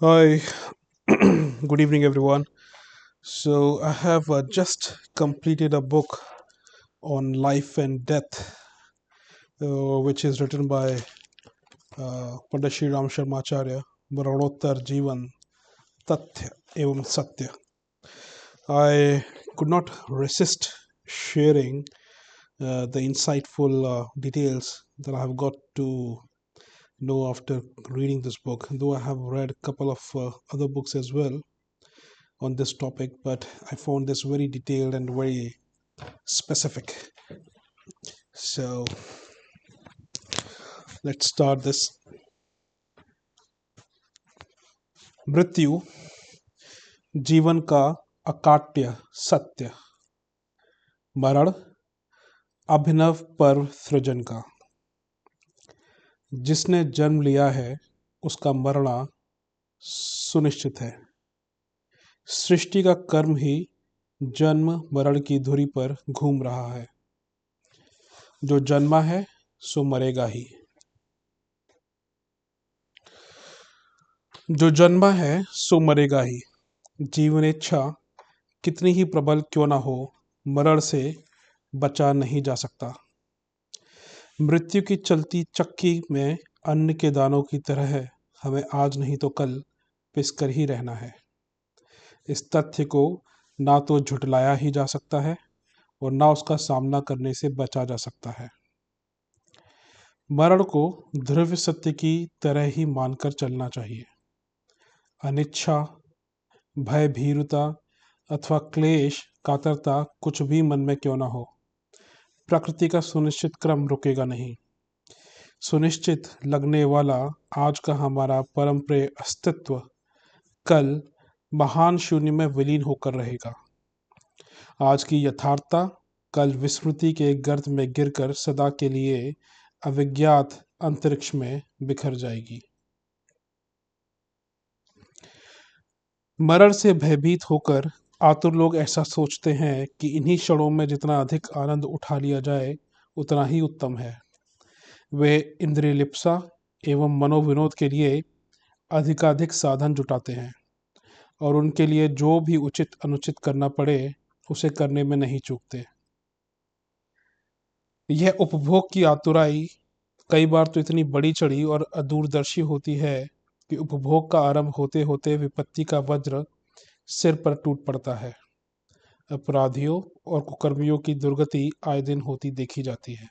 Hi, good evening, everyone. So, I have just completed a book on life and death, which is written by Pandit Shri Ram Sharmacharya, Maranottar Jeevan, Tathya Evam Satya. I could not resist sharing the insightful details that I have got to know after reading this book, though I have read a couple of other books as well on this topic, but I found this very detailed and very specific. So let's start this. मृत्यु जीवन का अकाट्य सत्य, मरण अभिनव पर्व सृजन का। जिसने जन्म लिया है उसका मरना सुनिश्चित है। सृष्टि का कर्म ही जन्म मरण की धुरी पर घूम रहा है। जो जन्मा है सो मरेगा ही। जो जन्मा है सो मरेगा ही। जीवन इच्छा कितनी ही प्रबल क्यों ना हो, मरण से बचा नहीं जा सकता। मृत्यु की चलती चक्की में अन्न के दानों की तरह हमें आज नहीं तो कल पिसकर ही रहना है। इस तथ्य को ना तो झुटलाया ही जा सकता है और ना उसका सामना करने से बचा जा सकता है। मरण को ध्रुव सत्य की तरह ही मानकर चलना चाहिए। अनिच्छा, भय, भीरुता अथवा क्लेश, कातरता कुछ भी मन में क्यों ना हो, प्रकृति का सुनिश्चित क्रम रुकेगा नहीं। सुनिश्चित लगने वाला आज का हमारा परम प्रिय अस्तित्व कल महान शून्य में विलीन होकर रहेगा। आज की यथार्थता कल विस्मृति के गर्त में गिरकर सदा के लिए अविज्ञात अंतरिक्ष में बिखर जाएगी। मरण से भयभीत होकर आतुर लोग ऐसा सोचते हैं कि इन्हीं क्षणों में जितना अधिक आनंद उठा लिया जाए उतना ही उत्तम है। वे इंद्रिय लिप्सा एवं मनोविनोद के लिए अधिकाधिक साधन जुटाते हैं और उनके लिए जो भी उचित अनुचित करना पड़े उसे करने में नहीं चूकते। यह उपभोग की आतुराई कई बार तो इतनी बड़ी चढ़ी और अदूरदर्शी होती है कि उपभोग का आरंभ होते होते विपत्ति का वज्र सिर पर टूट पड़ता है। अपराधियों और कुकर्मियों की दुर्गति आए दिन होती देखी जाती है।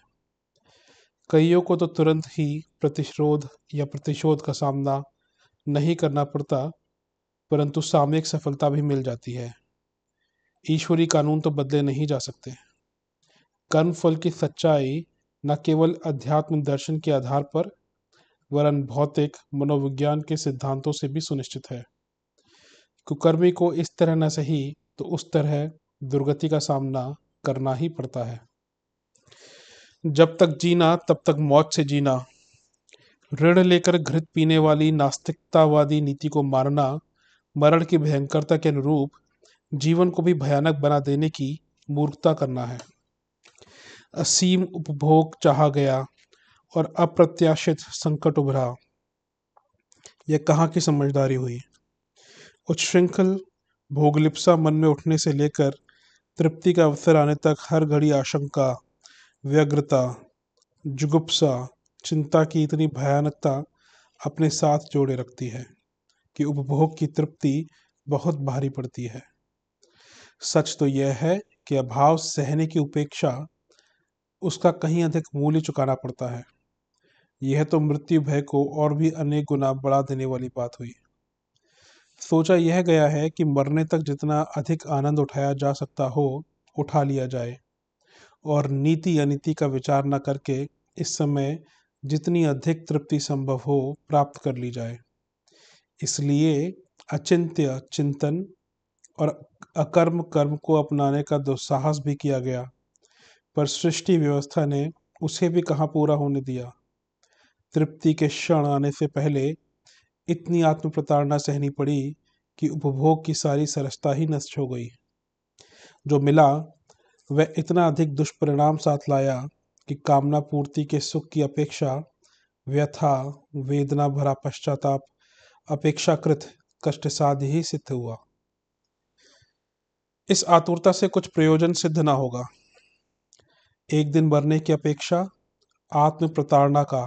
कईयों को तो तुरंत ही प्रतिशोध या प्रतिशोध का सामना नहीं करना पड़ता, परंतु सामयिक सफलता भी मिल जाती है। ईश्वरी कानून तो बदले नहीं जा सकते। कर्म फल की सच्चाई न केवल अध्यात्म दर्शन के आधार पर वरन भौतिक मनोविज्ञान के सिद्धांतों से भी सुनिश्चित है। कुकर्मी को इस तरह न सही तो उस तरह दुर्गति का सामना करना ही पड़ता है। जब तक जीना तब तक मौत से जीना, ऋण लेकर घृत पीने वाली नास्तिकतावादी नीति को मारना मरण की भयंकरता के अनुरूप जीवन को भी भयानक बना देने की मूर्खता करना है। असीम उपभोग चाहा गया और अप्रत्याशित संकट उभरा, यह कहाँ की समझदारी हुई। उच्छृंखल भोगलिप्सा मन में उठने से लेकर तृप्ति का अवसर आने तक हर घड़ी आशंका, व्यग्रता, जुगुप्सा, चिंता की इतनी भयानकता अपने साथ जोड़े रखती है कि उपभोग की तृप्ति बहुत भारी पड़ती है। सच तो यह है कि अभाव सहने की उपेक्षा उसका कहीं अधिक मूल्य चुकाना पड़ता है। यह तो मृत्यु भय को और भी अनेक गुना बढ़ा देने वाली बात हुई। सोचा यह गया है कि मरने तक जितना अधिक आनंद उठाया जा सकता हो उठा लिया जाए और नीति अनीति का विचार न करके इस समय जितनी अधिक तृप्ति संभव हो प्राप्त कर ली जाए। इसलिए अचिंत्य चिंतन और अकर्म कर्म को अपनाने का दुस्साहस भी किया गया, पर सृष्टि व्यवस्था ने उसे भी कहाँ पूरा होने दिया। तृप्ति के क्षण आने से पहले इतनी आत्म प्रताड़ना सहनी पड़ी कि उपभोग की सारी सरसता ही नष्ट हो गई। जो मिला वह इतना अधिक दुष्परिणाम साथ लाया कि कामना पूर्ति के सुख की अपेक्षा व्यथा, वेदना भरा पश्चाताप अपेक्षाकृत कष्टसाध्य ही सिद्ध हुआ। इस आतुरता से कुछ प्रयोजन सिद्ध ना होगा। एक दिन मरने की अपेक्षा आत्म प्रताड़ना का,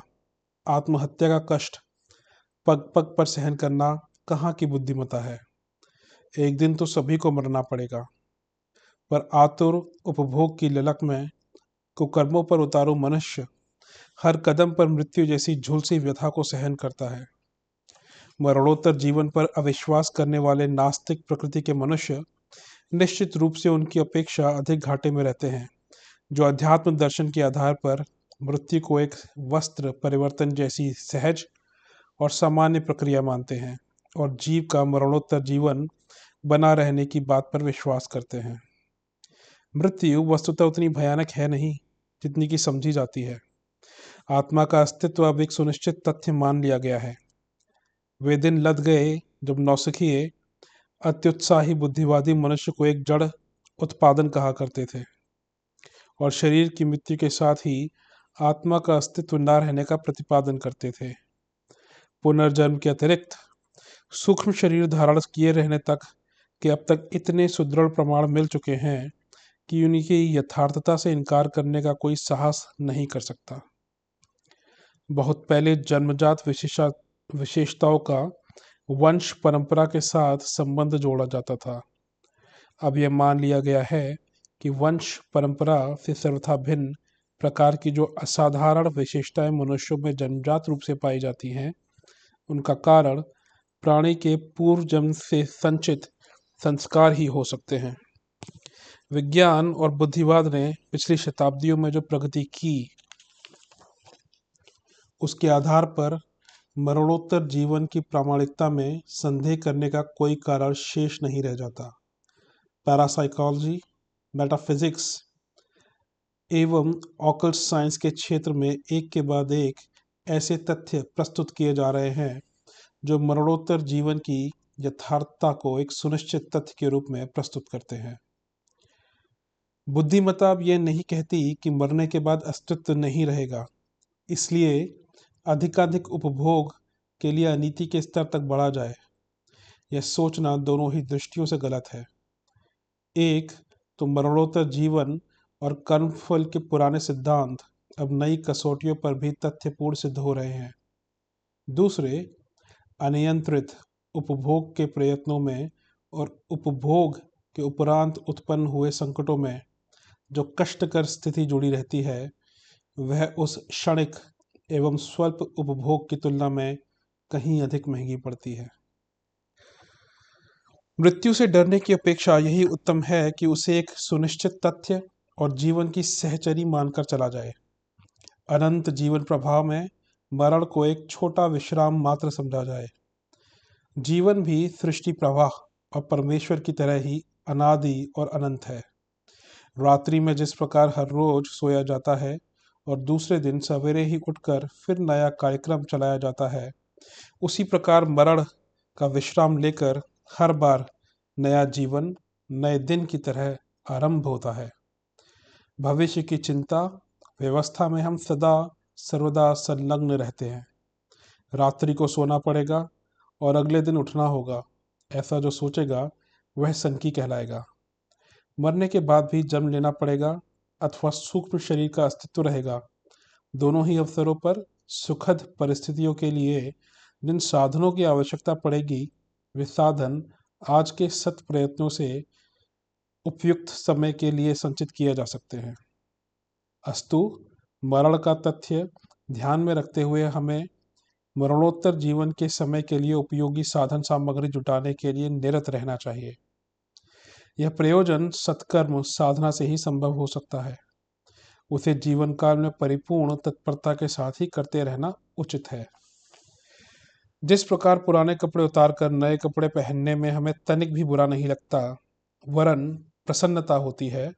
आत्महत्या का कष्ट पग पग पर सहन करना कहाँ की बुद्धिमत्ता है। एक दिन तो सभी को मरना पड़ेगा, पर आतुर उपभोग की ललक में कुकर्मों पर उतारू मनुष्य हर कदम पर मृत्यु जैसी झुलसी व्यथा को सहन करता है। मरणोत्तर जीवन पर अविश्वास करने वाले नास्तिक प्रकृति के मनुष्य निश्चित रूप से उनकी अपेक्षा अधिक घाटे में रहते हैं, जो अध्यात्म दर्शन के आधार पर मृत्यु को एक वस्त्र परिवर्तन जैसी सहज और सामान्य प्रक्रिया मानते हैं और जीव का मरणोत्तर जीवन बना रहने की बात पर विश्वास करते हैं। मृत्यु वस्तुतः उतनी भयानक है नहीं जितनी की समझी जाती है। आत्मा का अस्तित्व अब एक सुनिश्चित तथ्य मान लिया गया है। वे दिन लद गए जब नौसिखिए अत्युत्साही बुद्धिवादी मनुष्य को एक जड़ उत्पादन कहा करते थे और शरीर की मृत्यु के साथ ही आत्मा का अस्तित्व न रहने का प्रतिपादन करते थे। पुनर्जन्म के अतिरिक्त सूक्ष्म शरीर धारण किए रहने तक के अब तक इतने सुदृढ़ प्रमाण मिल चुके हैं कि उनकी यथार्थता से इनकार करने का कोई साहस नहीं कर सकता। बहुत पहले जन्मजात विशेषताओं का वंश परंपरा के साथ संबंध जोड़ा जाता था। अब यह मान लिया गया है कि वंश परंपरा से सर्वथा भिन्न प्रकार की जो असाधारण विशेषताएं मनुष्यों में जन्मजात रूप से पाई जाती हैं, उनका कारण प्राणी के पूर्व जन्म से संचित संस्कार ही हो सकते हैं। विज्ञान और बुद्धिवाद ने पिछली शताब्दियों में जो प्रगति की, उसके आधार पर मरणोत्तर जीवन की प्रामाणिकता में संदेह करने का कोई कारण शेष नहीं रह जाता। पैरासाइकोलॉजी, मेटाफिजिक्स एवं ऑकल्ट साइंस के क्षेत्र में एक के बाद एक ऐसे तथ्य प्रस्तुत किए जा रहे हैं जो मरणोत्तर जीवन की यथार्थता को एक सुनिश्चित तथ्य के रूप में प्रस्तुत करते हैं। बुद्धिमत्ता अब यह नहीं कहती कि मरने के बाद अस्तित्व नहीं रहेगा, इसलिए अधिकाधिक उपभोग के लिए अनीति के स्तर तक बढ़ा जाए। यह सोचना दोनों ही दृष्टियों से गलत है। एक तो मरणोत्तर जीवन और कर्मफल के पुराने सिद्धांत अब नई कसौटियों पर भी तथ्यपूर्ण सिद्ध हो रहे हैं। दूसरे, अनियंत्रित उपभोग के प्रयत्नों में और उपभोग के उपरांत उत्पन्न हुए संकटों में जो कष्टकर स्थिति जुड़ी रहती है, वह उस क्षणिक एवं स्वल्प उपभोग की तुलना में कहीं अधिक महंगी पड़ती है। मृत्यु से डरने की अपेक्षा यही उत्तम है कि उसे एक सुनिश्चित तथ्य और जीवन की सहचरी मानकर चला जाए। अनंत जीवन प्रवाह में मरण को एक छोटा विश्राम मात्र समझा जाए। जीवन भी सृष्टि प्रवाह और परमेश्वर की तरह ही अनादि और अनंत है। रात्रि में जिस प्रकार हर रोज सोया जाता है और दूसरे दिन सवेरे ही उठकर फिर नया कार्यक्रम चलाया जाता है, उसी प्रकार मरण का विश्राम लेकर हर बार नया जीवन नए दिन की तरह आरंभ होता है। भविष्य की चिंता व्यवस्था में हम सदा सर्वदा संलग्न रहते हैं। रात्रि को सोना पड़ेगा और अगले दिन उठना होगा, ऐसा जो सोचेगा वह सनकी कहलाएगा। मरने के बाद भी जन्म लेना पड़ेगा अथवा सूक्ष्म शरीर का अस्तित्व रहेगा। दोनों ही अवसरों पर सुखद परिस्थितियों के लिए जिन साधनों की आवश्यकता पड़ेगी, वे साधन आज के सत प्रयत्नों से उपयुक्त समय के लिए संचित किए जा सकते हैं। अस्तु, मरण का तथ्य ध्यान में रखते हुए हमें मरणोत्तर जीवन के समय के लिए उपयोगी साधन सामग्री जुटाने के लिए निरत रहना चाहिए। यह प्रयोजन सत्कर्म साधना से ही संभव हो सकता है। उसे जीवन काल में परिपूर्ण तत्परता के साथ ही करते रहना उचित है। जिस प्रकार पुराने कपड़े उतारकर नए कपड़े पहनने में हमें तनिक भी बुरा नहीं लगता, वरन प्रसन्नता होती है,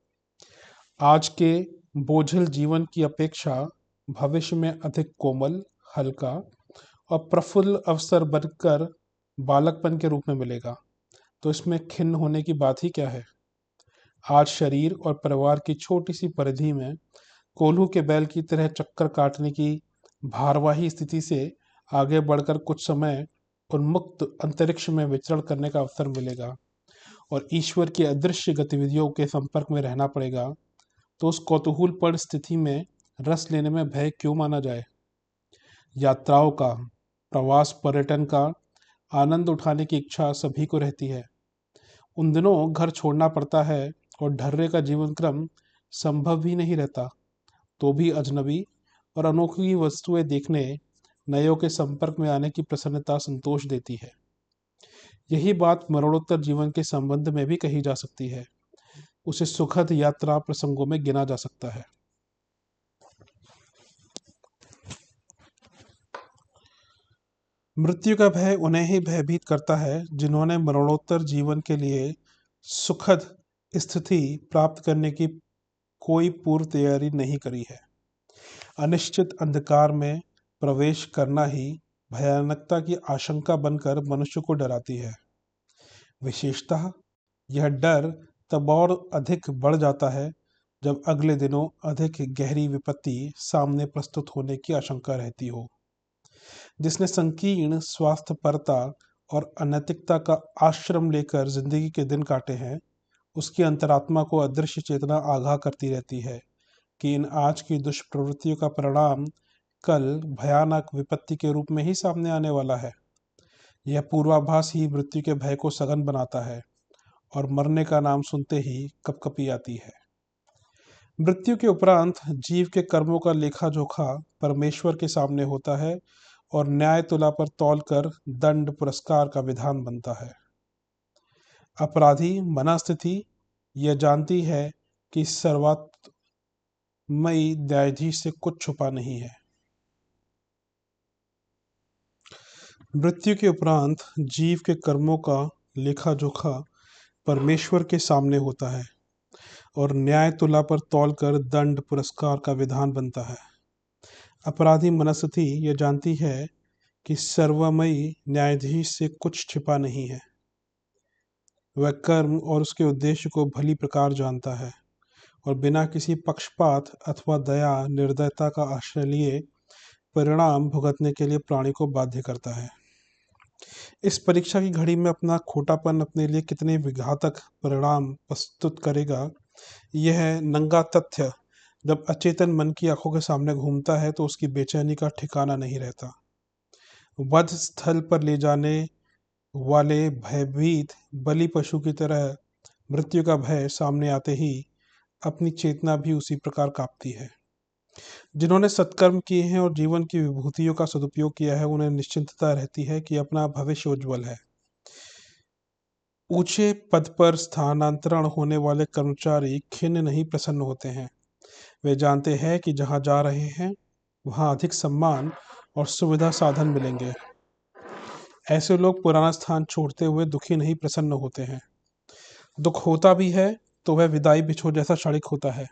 आज के बोझिल जीवन की अपेक्षा भविष्य में अधिक कोमल, हल्का और प्रफुल्ल अवसर बनकर बालकपन के रूप में मिलेगा, तो इसमें खिन्न होने की बात ही क्या है। आज शरीर और परिवार की छोटी सी परिधि में कोल्हू के बैल की तरह चक्कर काटने की भारवाही स्थिति से आगे बढ़कर कुछ समय उन्मुक्त अंतरिक्ष में विचरण करने का अवसर मिलेगा और ईश्वर की अदृश्य गतिविधियों के संपर्क में रहना पड़ेगा, तो उस कौतूहलपूर्ण स्थिति में रस लेने में भय क्यों माना जाए। यात्राओं का, प्रवास, पर्यटन का आनंद उठाने की इच्छा सभी को रहती है। उन दिनों घर छोड़ना पड़ता है और ढर्रे का जीवन क्रम संभव भी नहीं रहता, तो भी अजनबी और अनोखी वस्तुएं देखने, नयों के संपर्क में आने की प्रसन्नता संतोष देती है। यही बात मरणोत्तर जीवन के संबंध में भी कही जा सकती है। उसे सुखद यात्रा प्रसंगों में गिना जा सकता है। मृत्यु का भय उन्हें ही भयभीत करता है जिन्होंने मरणोत्तर जीवन के लिए सुखद स्थिति प्राप्त करने की कोई पूर्व तैयारी नहीं करी है। अनिश्चित अंधकार में प्रवेश करना ही भयानकता की आशंका बनकर मनुष्य को डराती है। विशेषतः यह डर तब और अधिक बढ़ जाता है जब अगले दिनों अधिक गहरी विपत्ति सामने प्रस्तुत होने की आशंका रहती हो। जिसने संकीर्ण स्वास्थ्यपरता और अनैतिकता का आश्रम लेकर जिंदगी के दिन काटे हैं, उसकी अंतरात्मा को अदृश्य चेतना आगाह करती रहती है कि इन आज की दुष्प्रवृत्तियों का परिणाम कल भयानक विपत्ति के रूप में ही सामने आने वाला है। यह पूर्वाभास ही मृत्यु के भय को सघन बनाता है और मरने का नाम सुनते ही कपकपी आती है। मृत्यु के उपरांत जीव के कर्मों का लेखा जोखा परमेश्वर के सामने होता है और न्याय तुला पर तौलकर दंड पुरस्कार का विधान बनता है। अपराधी मनस्थिति यह जानती है कि सर्वात्मयी न्यायाधीश से कुछ छुपा नहीं है। मृत्यु के उपरांत जीव के कर्मों का लेखा जोखा परमेश्वर के सामने होता है और न्याय तुला पर तौलकर दंड पुरस्कार का विधान बनता है। अपराधी मनस्थिति यह जानती है कि सर्वमयी न्यायाधीश से कुछ छिपा नहीं है। वह कर्म और उसके उद्देश्य को भली प्रकार जानता है और बिना किसी पक्षपात अथवा दया निर्दयता का आश्रय लिए परिणाम भुगतने के लिए प्राणी को बाध्य करता है। इस परीक्षा की घड़ी में अपना खोटापन अपने लिए कितने विघातक परिणाम प्रस्तुत करेगा, यह नंगा तथ्य जब अचेतन मन की आंखों के सामने घूमता है तो उसकी बेचैनी का ठिकाना नहीं रहता। वध स्थल पर ले जाने वाले भयभीत बलि पशु की तरह मृत्यु का भय सामने आते ही अपनी चेतना भी उसी प्रकार कांपती है। जिन्होंने सत्कर्म किए हैं और जीवन की विभूतियों का सदुपयोग किया है, उन्हें निश्चिंतता रहती है कि अपना भविष्य उज्जवल है। ऊंचे पद पर स्थानांतरण होने वाले कर्मचारी खिन्न नहीं प्रसन्न होते हैं। वे जानते हैं कि जहां जा रहे हैं वहां अधिक सम्मान और सुविधा साधन मिलेंगे। ऐसे लोग पुराना स्थान छोड़ते हुए दुखी नहीं प्रसन्न होते हैं। दुख होता भी है तो वह विदाई बिछोह जैसा क्षणिक होता है।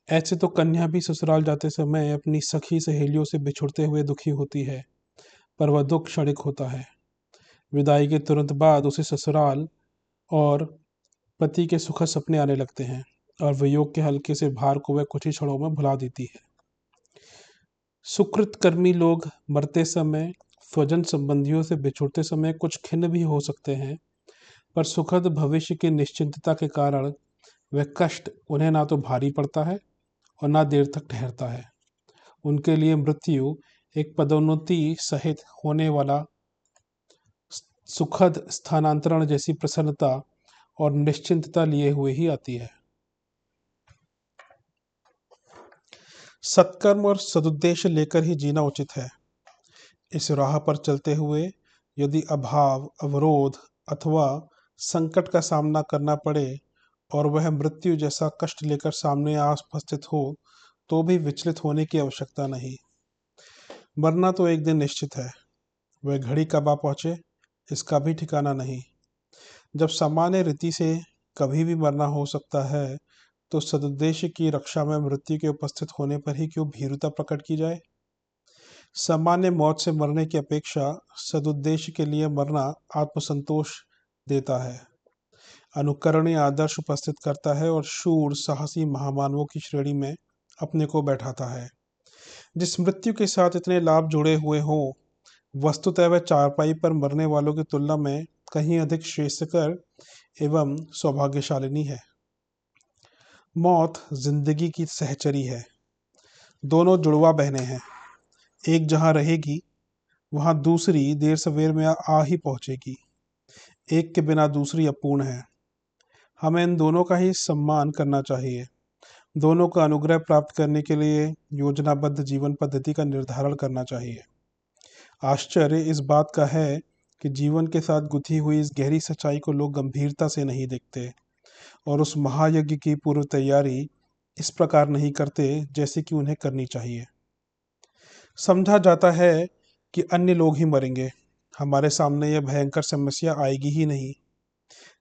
ऐसे तो कन्या भी ससुराल जाते समय अपनी सखी सहेलियों से बिछुड़ते हुए दुखी होती है, पर वह दुख क्षणिक होता है। विदाई के तुरंत बाद उसे ससुराल और पति के सुखद सपने आने लगते हैं और वियोग के हल्के से भार को वह कुछ ही क्षणों में भुला देती है। सुकृत कर्मी लोग मरते समय स्वजन संबंधियों से बिछुड़ते समय कुछ खिन्न भी हो सकते हैं, पर सुखद भविष्य की निश्चिंतता के कारण वह कष्ट उन्हें ना तो भारी पड़ता है और ना देर तक ठहरता है। उनके लिए मृत्यु एक पदोन्नति सहित होने वाला सुखद स्थानांतरण जैसी प्रसन्नता और निश्चिंतता लिए हुए ही आती है। सत्कर्म और सदुद्देश्य लेकर ही जीना उचित है। इस राह पर चलते हुए यदि अभाव, अवरोध अथवा संकट का सामना करना पड़े और वह मृत्यु जैसा कष्ट लेकर सामने आ उपस्थित हो, तो भी विचलित होने की आवश्यकता नहीं। मरना तो एक दिन निश्चित है, वह घड़ी कब आ पहुंचे इसका भी ठिकाना नहीं। जब सामान्य रीति से कभी भी मरना हो सकता है, तो सदुद्देश्य की रक्षा में मृत्यु के उपस्थित होने पर ही क्यों भीरुता प्रकट की जाए। सामान्य मौत से मरने की अपेक्षा सदुद्देश्य के लिए मरना आत्मसंतोष देता है, अनुकरणीय आदर्श उपस्थित करता है और शूर साहसी महामानवों की श्रेणी में अपने को बैठाता है। जिस मृत्यु के साथ इतने लाभ जुड़े हुए हों, वस्तुतः वह चारपाई पर मरने वालों की तुलना में कहीं अधिक श्रेयस्कर एवं सौभाग्यशालिनी है। मौत जिंदगी की सहचरी है। दोनों जुड़वा बहनें हैं। एक जहाँ रहेगी वहाँ दूसरी देर सवेर में आ ही पहुँचेगी। एक के बिना दूसरी अपूर्ण है। हमें इन दोनों का ही सम्मान करना चाहिए। दोनों का अनुग्रह प्राप्त करने के लिए योजनाबद्ध जीवन पद्धति का निर्धारण करना चाहिए। आश्चर्य इस बात का है कि जीवन के साथ गुथी हुई इस गहरी सच्चाई को लोग गंभीरता से नहीं देखते और उस महायज्ञ की पूर्व तैयारी इस प्रकार नहीं करते जैसे कि उन्हें करनी चाहिए। समझा जाता है कि अन्य लोग ही मरेंगे, हमारे सामने यह भयंकर समस्या आएगी ही नहीं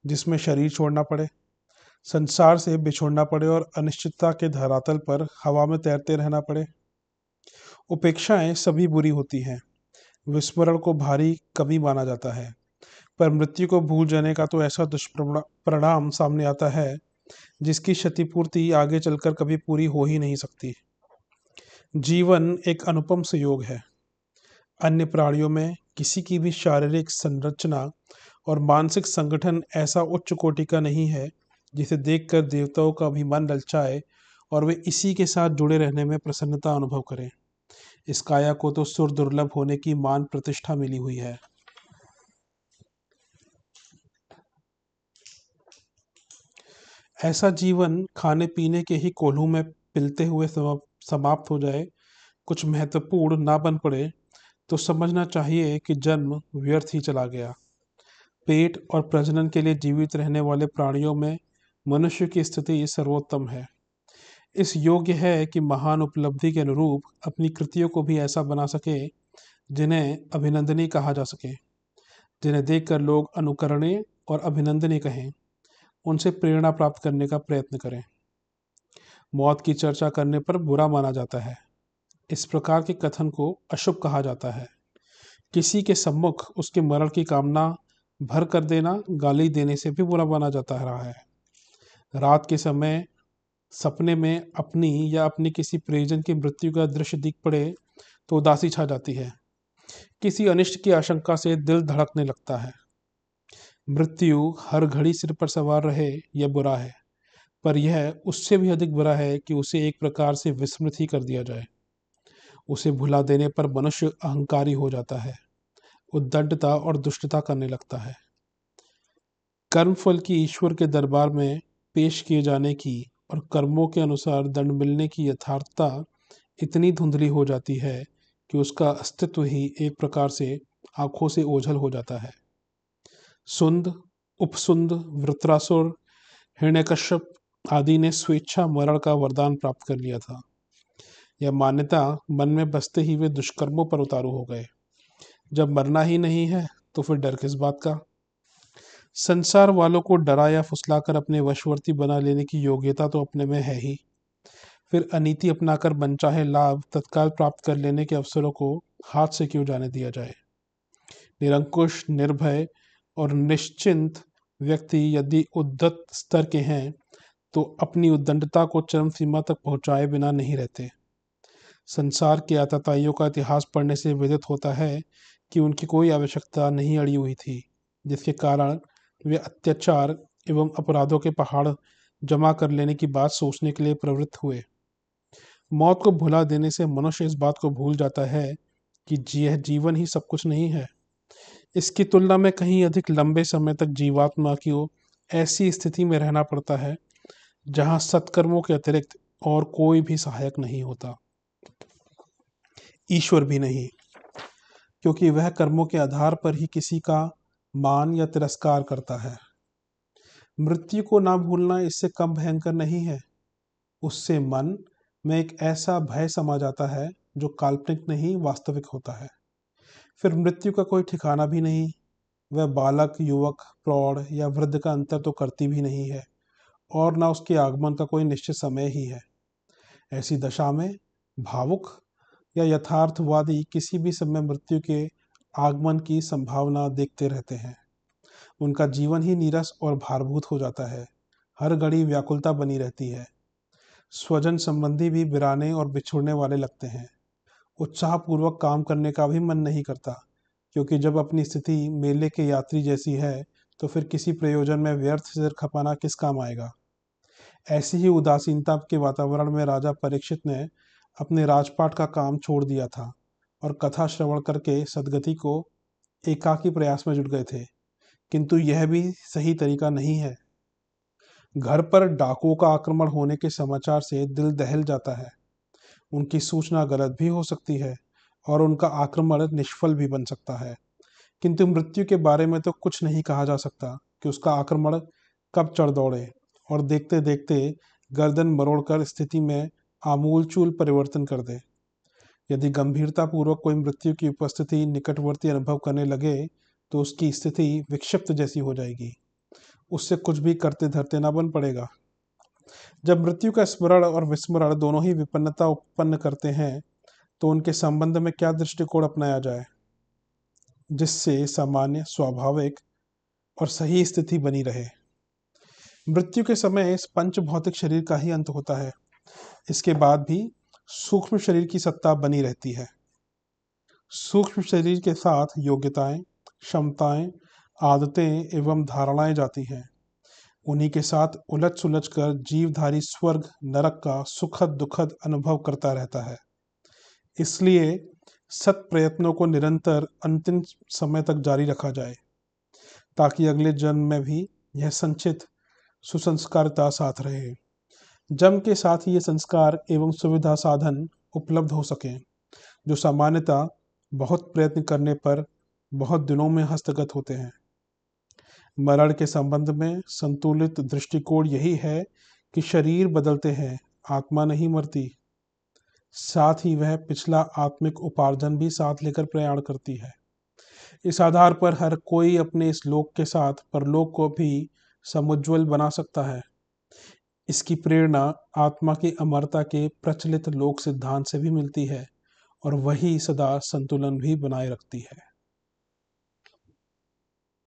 जिसमें शरीर छोड़ना पड़े, संसार से बिछोड़ना पड़े और अनिश्चितता के धरातल पर हवा में तैरते रहना पड़े। उपेक्षाएं सभी बुरी होती हैं, विस्मरण को भारी कभी माना जाता है, पर मृत्यु को भूल जाने का तो ऐसा दुष्परिणाम सामने आता है जिसकी क्षतिपूर्ति आगे चलकर कभी पूरी हो ही नहीं सकती। जीवन एक अनुपम संयोग है। अन्य प्राणियों में किसी की भी शारीरिक संरचना और मानसिक संगठन ऐसा उच्च कोटि का नहीं है जिसे देखकर देवताओं का भी मन ललचाए और वे इसी के साथ जुड़े रहने में प्रसन्नता अनुभव करें। इस काया को तो सुर दुर्लभ होने की मान प्रतिष्ठा मिली हुई है। ऐसा जीवन खाने पीने के ही कोल्हू में पिलते हुए समाप्त हो जाए, कुछ महत्वपूर्ण ना बन पड़े, तो समझना चाहिए कि जन्म व्यर्थ ही चला गया। पेट और प्रजनन के लिए जीवित रहने वाले प्राणियों में मनुष्य की स्थिति सर्वोत्तम है। इस योग्य है कि महान उपलब्धि के अनुरूप अपनी कृतियों को भी ऐसा बना सके जिन्हें अभिनंदनीय कहा जा सके, जिन्हें देखकर लोग अनुकरणीय और अभिनंदनीय कहें, उनसे प्रेरणा प्राप्त करने का प्रयत्न करें। मौत की चर्चा करने पर बुरा माना जाता है। इस प्रकार के कथन को अशुभ कहा जाता है। किसी के सम्मुख उसके मरण की कामना भर कर देना गाली देने से भी बुरा माना जाता रहा है। रात के समय सपने में अपनी या अपने किसी परिजन की मृत्यु का दृश्य दिख पड़े तो उदासी छा जाती है। किसी अनिष्ट की आशंका से दिल धड़कने लगता है। मृत्यु हर घड़ी सिर पर सवार रहे यह बुरा है, पर यह उससे भी अधिक बुरा है कि उसे एक प्रकार से विस्मृत ही कर दिया जाए। उसे भुला देने पर मनुष्य अहंकारी हो जाता है, उद्दंडता और दुष्टता करने लगता है। कर्मफल की ईश्वर के दरबार में पेश किए जाने की और कर्मों के अनुसार दंड मिलने की यथार्थता इतनी धुंधली हो जाती है कि उसका अस्तित्व ही एक प्रकार से आंखों से ओझल हो जाता है। सुंद, उपसुंद, वृत्रासुर, हिरण्यकश्यप आदि ने स्वेच्छा मरण का वरदान प्राप्त कर लिया था। यह मान्यता मन में बसते ही वे दुष्कर्मों पर उतारू हो गए। जब मरना ही नहीं है तो फिर डर किस बात का। संसार वालों को डरा या फुसलाकर अपने वशवर्ती बना लेने की योग्यता तो अपने में है ही, फिर अनीति अपनाकर मनचाहे लाभ तत्काल प्राप्त कर लेने के अवसरों को हाथ से क्यों जाने दिया जाए। निरंकुश, निर्भय और निश्चिंत व्यक्ति यदि उद्धत स्तर के हैं तो अपनी उद्दंडता को चरम सीमा तक पहुंचाए बिना नहीं रहते। संसार के आतताइयों का इतिहास पढ़ने से विदित होता है कि उनकी कोई आवश्यकता नहीं अड़ी हुई थी, जिसके कारण वे अत्याचार एवं अपराधों के पहाड़ जमा कर लेने की बात सोचने के लिए प्रवृत्त हुए। मौत को भुला देने से मनुष्य इस बात को भूल जाता है कि यह जीवन ही सब कुछ नहीं है। इसकी तुलना में कहीं अधिक लंबे समय तक जीवात्मा की ऐसी स्थिति में रहना पड़ता है जहाँ सत्कर्मों के अतिरिक्त और कोई भी सहायक नहीं होता, ईश्वर भी नहीं, क्योंकि वह कर्मों के आधार पर ही किसी का मान या तिरस्कार करता है। मृत्यु को ना भूलना इससे कम भयंकर नहीं है। उससे मन में एक ऐसा भय समा जाता है जो काल्पनिक नहीं वास्तविक होता है। फिर मृत्यु का कोई ठिकाना भी नहीं। वह बालक, युवक, प्रौढ़ या वृद्ध का अंतर तो करती भी नहीं है और ना उसके आगमन का कोई निश्चित समय ही है। ऐसी दशा में भावुक या यथार्थवादी किसी भी समय मृत्यु के आगमन की संभावना देखते रहते हैं। उनका जीवन ही नीरस और भारभूत हो जाता है। हर घड़ी व्याकुलता बनी रहती है। स्वजन संबंधी भी बिराने और बिछुड़ने वाले लगते हैं। उत्साहपूर्वक काम करने का भी मन नहीं करता। क्योंकि जब अपनी स्थिति मेले के यात्री जैसी है तो फिर किसी प्रयोजन में व्यर्थ सिर खपाना किस काम आएगा। ऐसी ही उदासीनता के वातावरण में राजा परीक्षित ने अपने राजपाट का काम छोड़ दिया था और कथा श्रवण करके सद्गति को एकाकी प्रयास में जुट गए थे। किंतु यह भी सही तरीका नहीं है। घर पर डाकुओं का आक्रमण होने के समाचार से दिल दहल जाता है। उनकी सूचना गलत भी हो सकती है और उनका आक्रमण निष्फल भी बन सकता है। किंतु मृत्यु के बारे में तो कुछ नहीं कहा जा सकता कि उसका आक्रमण कब चढ़ दौड़े और देखते देखते गर्दन मरोड़कर स्थिति में आमूलचूल परिवर्तन कर दे। यदि गंभीरतापूर्वक कोई मृत्यु की उपस्थिति निकटवर्ती अनुभव करने लगे तो उसकी स्थिति विक्षिप्त जैसी हो जाएगी। उससे कुछ भी करते धरते ना बन पड़ेगा। जब मृत्यु का स्मरण और विस्मरण दोनों ही विपन्नता उत्पन्न करते हैं तो उनके संबंध में क्या दृष्टिकोण अपनाया जाए जिससे सामान्य, स्वाभाविक और सही स्थिति बनी रहे। मृत्यु के समय इस पंच भौतिक शरीर का ही अंत होता है। इसके बाद भी सूक्ष्म शरीर की सत्ता बनी रहती है। सूक्ष्म शरीर के साथ योग्यताएं, क्षमताएं, आदतें एवं धारणाएं जाती हैं। उन्हीं के साथ उलझ सुलझ कर जीवधारी स्वर्ग नरक का सुखद दुखद अनुभव करता रहता है। इसलिए सत प्रयत्नों को निरंतर अंतिम समय तक जारी रखा जाए ताकि अगले जन्म में भी यह संचित सुसंस्कारिता साथ रहे। जन्म के साथ ही ये संस्कार एवं सुविधा साधन उपलब्ध हो सकें जो सामान्यतः बहुत प्रयत्न करने पर बहुत दिनों में हस्तगत होते हैं। मरण के संबंध में संतुलित दृष्टिकोण यही है कि शरीर बदलते हैं, आत्मा नहीं मरती। साथ ही वह पिछला आत्मिक उपार्जन भी साथ लेकर प्रयाण करती है। इस आधार पर हर कोई अपने इस लोक के साथ परलोक को भी समुज्वल बना सकता है। इसकी प्रेरणा आत्मा की अमरता के प्रचलित लोक सिद्धांत से भी मिलती है और वही सदा संतुलन भी बनाए रखती है।